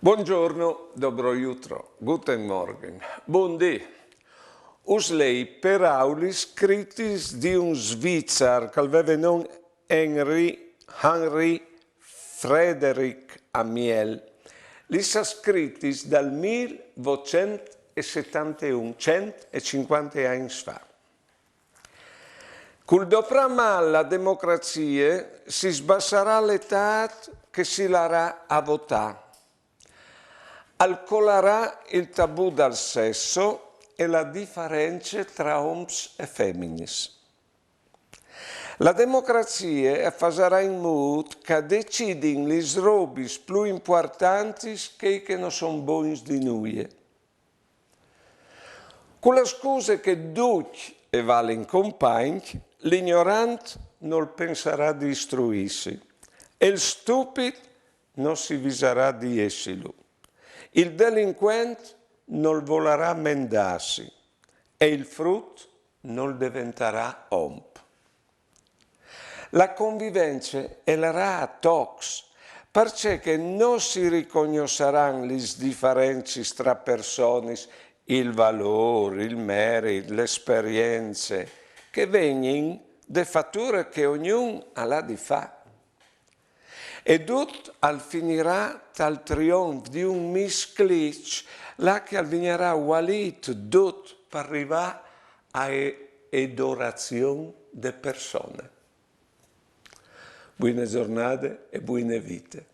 Buongiorno, dobro jutro, guten Morgen, buondì. Us lei per aulis scritis di un Svizzar che aveva non Henry Frederick Amiel. Li sa scritis dal 1871, 150 anni fa. Col doprama la democrazia si sbasserà l'età che si larà a votare. Alcolarà il tabù dal sesso e la differenza tra uomini e femmine. La democrazia farà in modo che decidino le robe più importanti che non sono buone di noi. Con la scusa che tutti e valen compagni, l'ignorante non penserà di istruirsi e il stupido non si visarà di esserlo. Il delinquente non volerà mendarsi e il frutto non diventerà omp. La convivenza elerà a tox, perché non si riconosceranno le differenze tra persone, il valore, il merito, le esperienze, che vengono da fatture che ognuno ha di fare. E tutto finirà dal trionfo di un misclic, là che avvegnerà ualit tutto per arrivare a adorazione delle persone. Buone giornate e buone vite.